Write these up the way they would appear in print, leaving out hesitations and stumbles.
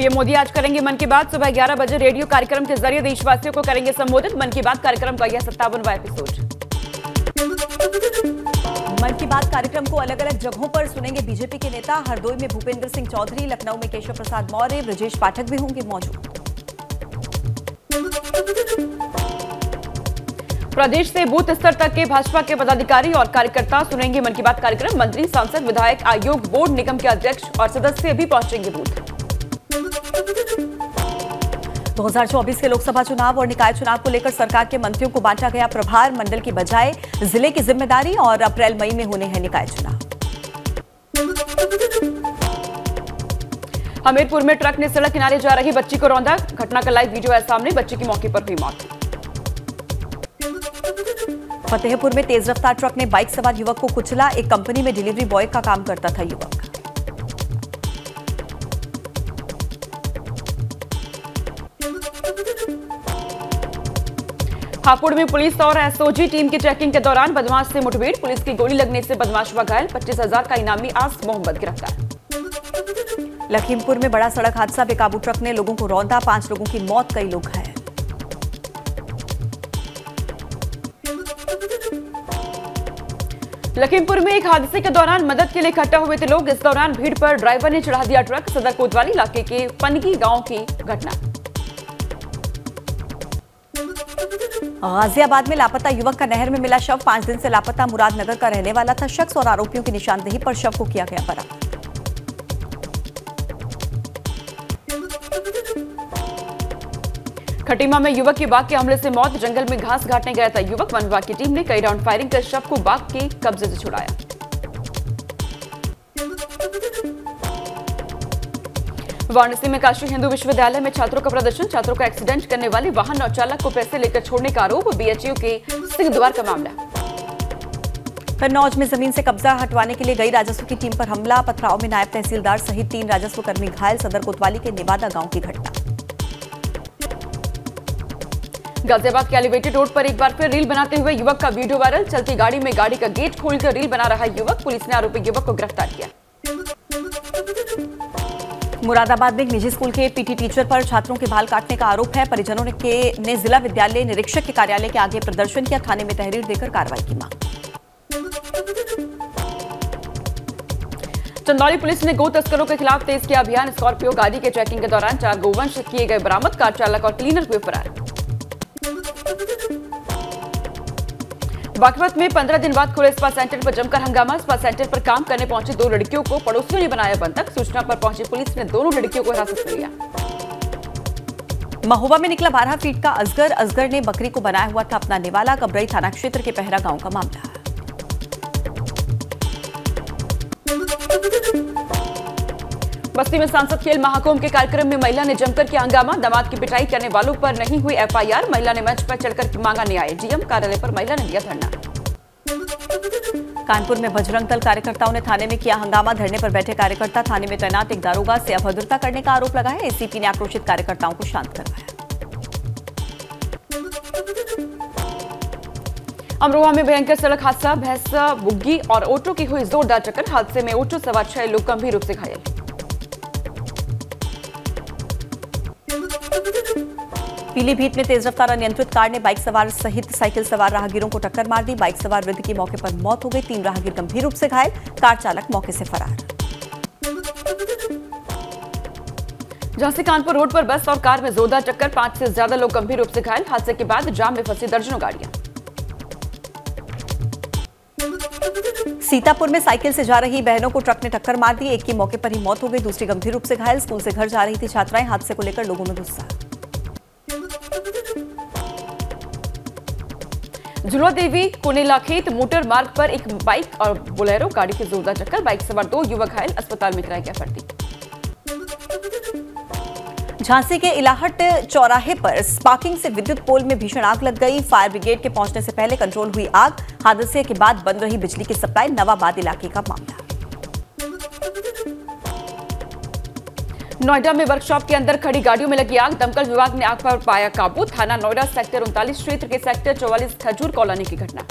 PM Modi आज करेंगे मन की बात। सुबह 11 बजे रेडियो कार्यक्रम के जरिए देशवासियों को करेंगे संबोधित। मन की बात कार्यक्रम का यह 57वां एपिसोड। मन की बात कार्यक्रम को अलग अलग जगहों पर सुनेंगे बीजेपी के नेता। हरदोई में भूपेंद्र सिंह चौधरी, लखनऊ में केशव प्रसाद मौर्य, ब्रजेश पाठक भी होंगे मौजूद। प्रदेश से बूथ स्तर तक के भाजपा के पदाधिकारी और कार्यकर्ता सुनेंगे मन की बात कार्यक्रम। मंत्री, सांसद, विधायक, आयोग, बोर्ड, निगम के अध्यक्ष और सदस्य भी पहुंचेंगे बूथ। 2024 के लोकसभा चुनाव और निकाय चुनाव को लेकर सरकार के मंत्रियों को बांटा गया प्रभार। मंडल की बजाय जिले की जिम्मेदारी और अप्रैल मई में होने हैं निकाय चुनाव। हमीरपुर में ट्रक ने सड़क किनारे जा रही बच्ची को रौंदा। घटना का लाइव वीडियो है सामने। बच्ची की मौके पर हुई मौत। फतेहपुर में तेज रफ्तार ट्रक ने बाइक सवार युवक को कुचला। एक कंपनी में डिलीवरी बॉय का काम करता था युवक। हापुड़ में पुलिस और एसओजी टीम की चेकिंग के दौरान बदमाश से मुठभेड़। पुलिस की गोली लगने से बदमाश हुआ घायल। 25,000 का इनामी आस मोहम्मद गिरफ्तार। लखीमपुर में बड़ा सड़क हादसा। बेकाबू ट्रक ने लोगों को रौंदा। 5 लोगों की मौत, कई लोग घायल। लखीमपुर में एक हादसे के दौरान मदद के लिए इकट्ठा हुए थे लोग। इस दौरान भीड़ पर ड्राइवर ने चढ़ा दिया ट्रक। सदर कोतवाली इलाके के पनगी गांव की घटना। गाजियाबाद में लापता युवक का नहर में मिला शव। 5 दिन से लापता मुरादनगर का रहने वाला था शख्स और आरोपियों की निशानदेही पर शव को किया गया बरामद। खटीमा में युवक की बाघ के हमले से मौत। जंगल में घास काटने गया था युवक। वन विभाग की टीम ने कई राउंड फायरिंग कर शव को बाघ के कब्जे से छुड़ाया। वाराणसी में काशी हिंदू विश्वविद्यालय में छात्रों का प्रदर्शन। छात्रों का एक्सीडेंट करने वाले वाहन और चालक को पैसे लेकर छोड़ने का आरोप। बीएचयू के सिंहद्वार का मामला। कन्नौज में जमीन से कब्जा हटवाने के लिए गई राजस्व की टीम पर हमला। पथराव में नायब तहसीलदार सहित 3 राजस्व कर्मी घायल। सदर कोतवाली के नेवादा गांव की घटना। गाजियाबाद के एलिवेटेड रोड पर एक बार फिर रील बनाते हुए युवक का वीडियो वायरल। चलती गाड़ी में गाड़ी का गेट खोलकर रील बना रहा युवक। पुलिस ने आरोपी युवक को गिरफ्तार किया। मुरादाबाद में एक निजी स्कूल के पीटी टीचर पर छात्रों के बाल काटने का आरोप है। परिजनों ने जिला विद्यालय निरीक्षक के कार्यालय के आगे प्रदर्शन किया। थाने में तहरीर देकर कार्रवाई की मांग। चंदौली पुलिस ने गो तस्करों के खिलाफ तेज किया अभियान। स्कॉर्पियो गाड़ी के चेकिंग के दौरान 4 गोवंश किए गए बरामद। कार चालक और क्लीनर हुए फरार। बागपत में 15 दिन बाद खुले स्पा सेंटर पर जमकर हंगामा। स्पा सेंटर पर काम करने पहुंची 2 लड़कियों को पड़ोसियों ने बनाया बंधक। सूचना पर पहुंची पुलिस ने दोनों लड़कियों को हिरासत में लिया। महुआ में निकला 12 फीट का अजगर। अजगर ने बकरी को बनाया हुआ था अपना निवाला। कबरई थाना क्षेत्र के पहरा गांव का मामला। बस्ती में सांसद खेल महाकुंभ के कार्यक्रम में महिला ने जमकर किया हंगामा। दामाद की पिटाई करने वालों पर नहीं हुई एफआईआर। महिला ने मंच पर चढ़कर मांगा न्याय। डीएम कार्यालय पर महिला ने दिया धरना। कानपुर में बजरंग दल कार्यकर्ताओं ने थाने में किया हंगामा। धरने पर बैठे कार्यकर्ता थाने में तैनात एक दारोगा से अभद्रता करने का आरोप लगाया। एसीपी ने आक्रोशित कार्यकर्ताओं को शांत करवाया। अमरोहा में भयंकर सड़क हादसा। भैंस बुग्गी और ऑटो की हुई जोरदार टक्कर। हादसे में ऑटो सवार 6 लोग गंभीर रूप से घायल। पीलीभीत में तेज रफ्तार अनियंत्रित कार ने बाइक सवार सहित साइकिल सवार राहगीरों को टक्कर मार दी। बाइक सवार वृद्ध की मौके पर मौत हो गई। 3 राहगीर गंभीर रूप से घायल। कार चालक मौके से फरार। झांसी कानपुर रोड पर बस और कार में जोरदार टक्कर। 5 से ज्यादा लोग गंभीर रूप से घायल। हादसे के बाद जाम में फंसी दर्जनों गाड़ियां। सीतापुर में साइकिल से जा रही बहनों को ट्रक ने टक्कर मार दी। एक की मौके पर ही मौत हो गई, दूसरी गंभीर रूप से घायल। स्कूल से घर जा रही थी छात्राएं। हादसे को लेकर लोगों में गुस्सा। झुलवा देवी कुनेलाखेत मोटर मार्ग पर एक बाइक और बोलेरो गाड़ी की जोरदार टक्कर। बाइक सवार 2 युवक घायल। अस्पताल में कराया गया भर्ती। झांसी के इलाहट चौराहे पर स्पार्किंग से विद्युत पोल में भीषण आग लग गई। फायर ब्रिगेड के पहुंचने से पहले कंट्रोल हुई आग। हादसे के बाद बंद रही बिजली की सप्लाई। नवाबाद इलाके का मामला। नोएडा में वर्कशॉप के अंदर खड़ी गाड़ियों में लगी आग। दमकल विभाग ने आग पर पाया काबू। थाना नोएडा सेक्टर 39 क्षेत्र के सेक्टर 44 खजूर कॉलोनी की घटना।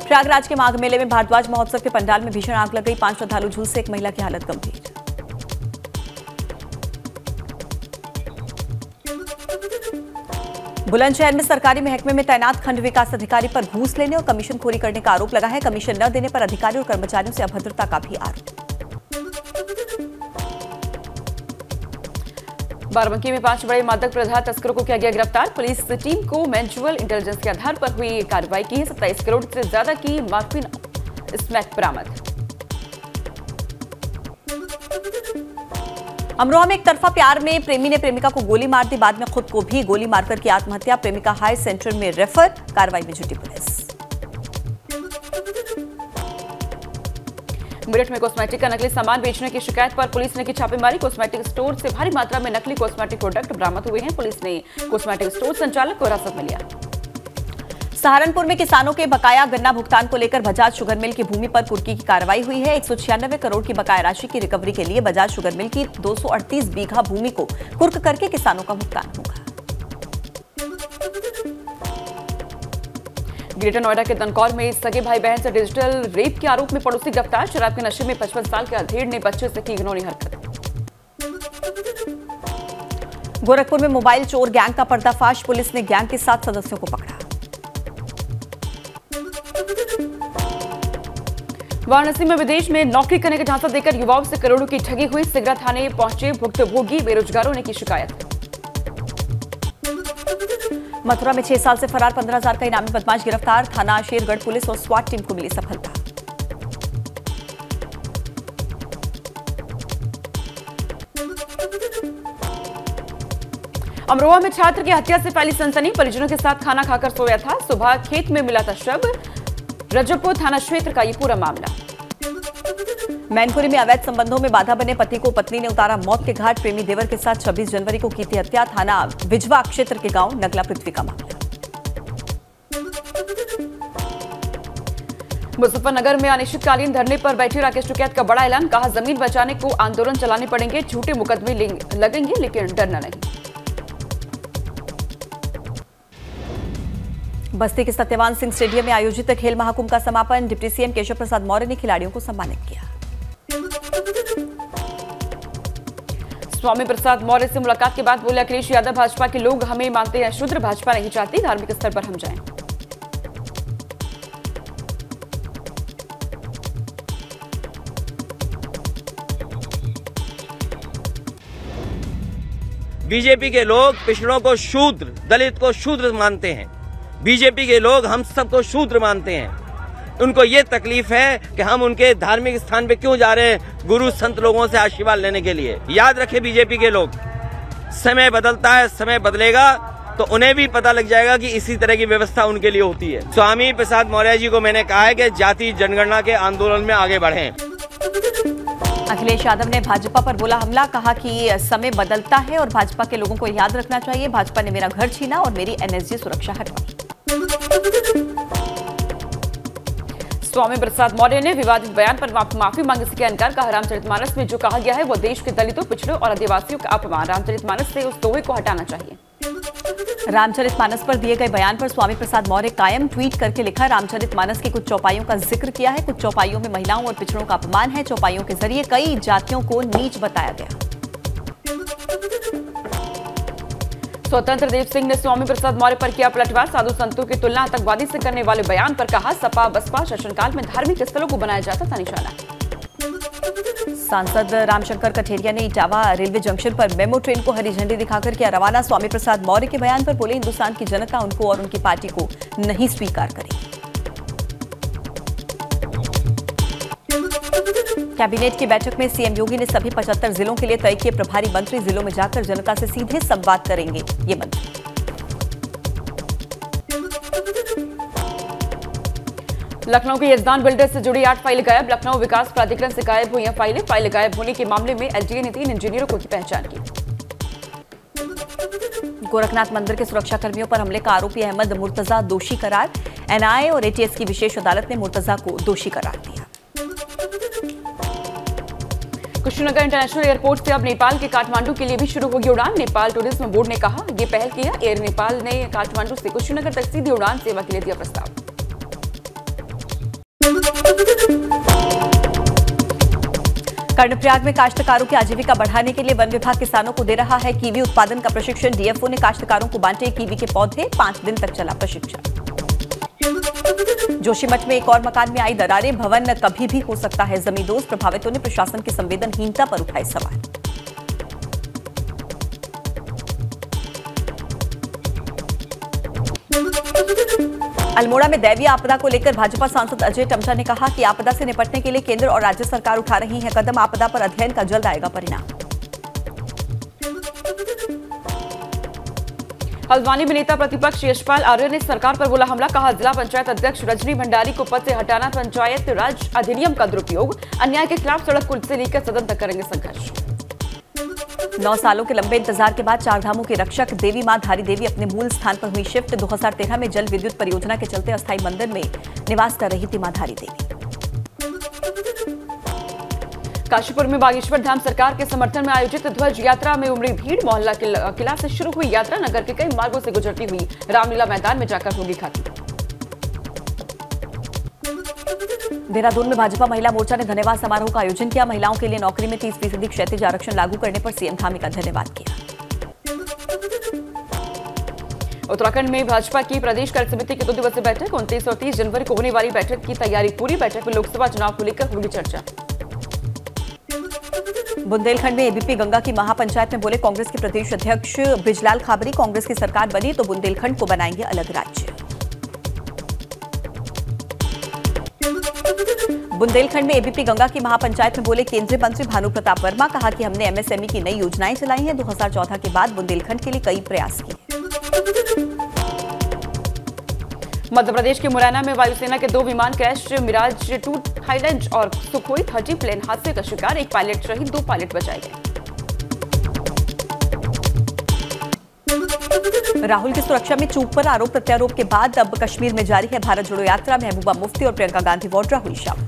प्रयागराज के माघ मेले में भारद्वाज महोत्सव के पंडाल में भीषण आग लग गई। 5 श्रद्धालु झुलसे, एक महिला की हालत गंभीर। बुलंदशहर में सरकारी महकमे में तैनात खंड विकास अधिकारी पर घूस लेने और कमीशनखोरी करने का आरोप लगा है। कमीशन न देने पर अधिकारियों और कर्मचारियों से अभद्रता का भी आरोप। बाराबंकी में 5 बड़े मादक पदार्थ तस्करों को किया गया गिरफ्तार। पुलिस टीम को म्यूचुअल इंटेलिजेंस के आधार पर हुई कार्रवाई की है। 27 करोड़ से ज्यादा की मॉर्फिन स्मैक बरामद। अमरोहा में एक तरफा प्यार में प्रेमी ने प्रेमिका को गोली मार दी, बाद में खुद को भी गोली मारकर की आत्महत्या। प्रेमिका हाई सेंटर में रेफर, कार्रवाई में जुटी पुलिस। मेरठ में कॉस्मेटिक का नकली सामान बेचने की शिकायत पर पुलिस ने की छापेमारी। कॉस्मेटिक स्टोर से भारी मात्रा में नकली कॉस्मेटिक प्रोडक्ट बरामद हुए हैं। पुलिस ने कॉस्मेटिक स्टोर संचालक को हिरासत में लिया। सहारनपुर में किसानों के बकाया गन्ना भुगतान को लेकर बजाज शुगर मिल की भूमि पर कुर्की की कार्रवाई हुई है। 196 करोड़ की बकाया राशि की रिकवरी के लिए बजाज शुगर मिल की 238 बीघा भूमि को कुर्क करके किसानों का भुगतान होगा। ग्रेटर नोएडा के दनकौर में सगे भाई बहन से डिजिटल रेप के आरोप में पड़ोसी गिरफ्तार। शराब के नशे में 55 साल के अधेड़ ने बच्चे से की घिनौनी हरकत। गोरखपुर में मोबाइल चोर गैंग का पर्दाफाश, पुलिस ने गैंग के 7 सदस्यों को पकड़ा। वाराणसी में विदेश में नौकरी करने का झांसा देकर युवाओं से करोड़ों की ठगी हुई। सिगरा थाने पहुंचे भुक्तभोगी बेरोजगारों ने की शिकायत। मथुरा में 6 साल से फरार 15,000 का इनामी बदमाश गिरफ्तार। थाना शेरगढ़ पुलिस और स्वाट टीम को मिली सफलता। अमरोहा में छात्र की हत्या से फैली सनसनी। परिजनों के साथ खाना खाकर सोया था, सुबह खेत में मिला था शव। रजबपुर थाना क्षेत्र का ये पूरा मामला। मैनपुरी में अवैध संबंधों में बाधा बने पति को पत्नी ने उतारा मौत के घाट। प्रेमी देवर के साथ 26 जनवरी को की थी हत्या। थाना बिजवा क्षेत्र के गांव नगला पृथ्वी का मामला। मुजफ्फरनगर में अनिश्चितकालीन धरने पर बैठे राकेश टिकैत का बड़ा ऐलान। कहा, जमीन बचाने को आंदोलन चलाने पड़ेंगे, झूठे मुकदमे लगेंगे लेकिन डरना नहीं। बस्ती के सत्यवान सिंह स्टेडियम में आयोजित खेल महाकुंभ का समापन। डिप्टी सीएम केशव प्रसाद मौर्य ने खिलाड़ियों को सम्मानित किया। स्वामी प्रसाद मौर्य से मुलाकात के बाद बोले अखिलेश यादव, भाजपा के लोग हमें मानते हैं शुद्र, भाजपा नहीं चाहती धार्मिक स्तर पर हम जाएं। बीजेपी के लोग पिछड़ों को शूद्र, दलित को शूद्र मानते हैं। बीजेपी के लोग हम सबको शूद्र मानते हैं। उनको ये तकलीफ है कि हम उनके धार्मिक स्थान पे क्यों जा रहे हैं, गुरु संत लोगों से आशीर्वाद लेने के लिए। याद रखें बीजेपी के लोग, समय बदलता है, समय बदलेगा तो उन्हें भी पता लग जाएगा कि इसी तरह की व्यवस्था उनके लिए होती है। स्वामी प्रसाद मौर्य जी को मैंने कहा है कि जाति जनगणना के आंदोलन में आगे बढ़ें। अखिलेश यादव ने भाजपा पर बोला हमला। कहा कि समय बदलता है और भाजपा के लोगों को याद रखना चाहिए, भाजपा ने मेरा घर छीना और मेरी एनएसजी सुरक्षा हटवाई। स्वामी प्रसाद मौर्य ने विवादित बयान पर माफी मांगने से किया इनकार। कहा, रामचरितमानस में जो कहा गया है वो देश के दलितों, पिछड़ों और आदिवासियों का अपमान। रामचरितमानस से उस दोहे को हटाना चाहिए। रामचरितमानस पर दिए गए बयान पर स्वामी प्रसाद मौर्य कायम। ट्वीट करके लिखा, रामचरितमानस की कुछ चौपाइयों का जिक्र किया है, कुछ चौपाइयों में महिलाओं और पिछड़ों का अपमान है। चौपाइयों के जरिए कई जातियों को नीच बताया गया। स्वतंत्र देव सिंह ने स्वामी प्रसाद मौर्य पर किया पलटवार। साधु संतों की तुलना आतंकवादी से करने वाले बयान पर कहा, सपा बसपा शासनकाल में धार्मिक स्थलों को बनाया जाता था निशाना। सांसद रामशंकर कठेरिया ने इटावा रेलवे जंक्शन पर मेमो ट्रेन को हरी झंडी दिखाकर किया रवाना। स्वामी प्रसाद मौर्य के बयान पर बोले, हिंदुस्तान की जनता उनको और उनकी पार्टी को नहीं स्वीकार करेगी। कैबिनेट की बैठक में सीएम योगी ने सभी 75 जिलों के लिए तय किए प्रभारी मंत्री। जिलों में जाकर जनता से सीधे संवाद करेंगे ये मंत्री। लखनऊ के यजदान बिल्डर से जुड़ी 8 फाइलें गायब। लखनऊ विकास प्राधिकरण से गायब हुई फाइलें गायब होने के मामले में एलजीए ने 3 इंजीनियरों को की पहचान की। गोरखनाथ मंदिर के सुरक्षा कर्मियों पर हमले का आरोपी अहमद मुर्तजा दोषी करार। एनआईए और एटीएस की विशेष अदालत ने मुर्तजा को दोषी करार दिया। कुशीनगर इंटरनेशनल एयरपोर्ट से अब नेपाल के काठमांडू के लिए भी शुरू होगी उड़ान। नेपाल टूरिज्म बोर्ड ने कहा, ये पहल किया। एयर नेपाल ने काठमांडू से कुशीनगर तक सीधी उड़ान सेवा के लिए दिया प्रस्ताव। कर्णप्रयाग में काश्तकारों की आजीविका बढ़ाने के लिए वन विभाग किसानों को दे रहा है कीवी उत्पादन का प्रशिक्षण। डीएफओ ने काश्तकारों को बांटे कीवी के पौधे। 5 दिन तक चला प्रशिक्षण। जोशीमठ में एक और मकान में आई दरारें। भवन कभी भी हो सकता है जमींदोज। प्रभावितों ने प्रशासन की संवेदनहीनता पर उठाए सवाल। अल्मोड़ा में दैवीय आपदा को लेकर भाजपा सांसद अजय टमटा ने कहा कि आपदा से निपटने के लिए केंद्र और राज्य सरकार उठा रही है कदम। आपदा पर अध्ययन का जल्द आएगा परिणाम। हल्द्वानी में नेता प्रतिपक्ष यशपाल आर्य ने सरकार पर बोला हमला। कहा जिला पंचायत अध्यक्ष रजनी भंडारी को पद से हटाना पंचायत राज अधिनियम का दुरुपयोग। अन्याय के खिलाफ सड़क पुल से लेकर सदन तक करेंगे संघर्ष। 9 सालों के लंबे इंतजार के बाद चारधामों के रक्षक देवी मां धारी देवी अपने मूल स्थान पर हुई शिफ्ट। 2013 में जल विद्युत परियोजना के चलते अस्थायी मंदिर में निवास कर रही थी मां धारी देवी। काशीपुर में बागेश्वर धाम सरकार के समर्थन में आयोजित ध्वज यात्रा में उमड़ी भीड़। मोहल्ला किला से शुरू हुई यात्रा नगर के कई मार्गों से गुजरती हुई रामलीला मैदान में जाकर होगी खत्म। देहरादून में भाजपा महिला मोर्चा ने धन्यवाद समारोह का आयोजन किया। महिलाओं के लिए नौकरी में 30% क्षैतिज आरक्षण लागू करने पर सीएम धामी का धन्यवाद किया। उत्तराखंड में भाजपा की प्रदेश कार्य समिति की 2 दिवसीय बैठक 29 और 30 जनवरी को होने वाली बैठक की तैयारी पूरी। बैठक में लोकसभा चुनाव को लेकर होगी चर्चा। बुंदेलखंड में एबीपी गंगा की महापंचायत में बोले कांग्रेस के प्रदेश अध्यक्ष बिजलाल खाबरी। कांग्रेस की सरकार बनी तो बुंदेलखंड को बनाएंगे अलग राज्य। बुंदेलखंड में एबीपी गंगा की महापंचायत में बोले केंद्रीय मंत्री भानु प्रताप वर्मा। कहा कि हमने एमएसएमई की नई योजनाएं चलाई हैं। 2014 के बाद बुंदेलखंड के लिए कई प्रयास किए। मध्य प्रदेश के मुरैना में वायुसेना के 2 विमान क्रैश। मिराज 2 थाईलैंड और सुखोई 30 प्लेन हादसे का शिकार। 1 पायलट शहीद 2 पायलट बचाए गए। राहुल की सुरक्षा में चूक पर आरोप प्रत्यारोप के बाद अब कश्मीर में जारी है भारत जोड़ो यात्रा। महबूबा मुफ्ती और प्रियंका गांधी वाड्रा हुई शामिल।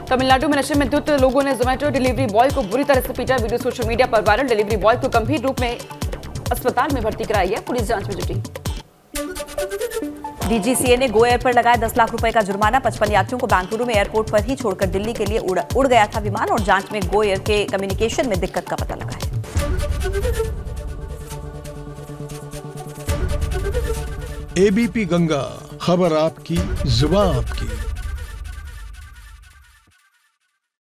तमिलनाडु में नशे में धुत लोगों ने जोमेटो डिलीवरी बॉय को बुरी तरह से पीटा। वीडियो सोशल मीडिया पर वायरल। डिलीवरी बॉय को गंभीर रूप में अस्पताल में भर्ती कराया गया। पुलिस जांच में जुटी। डीजीसीए ने गो एयर पर लगाया 10 लाख रुपए का जुर्माना। 55 यात्रियों को बेंगलुरु में एयरपोर्ट पर ही छोड़कर दिल्ली के लिए उड़ गया था विमान और जांच में गो एयर के कम्युनिकेशन में दिक्कत का पता लगा है। एबीपी गंगा, खबर आपकी, जुबान आपकी।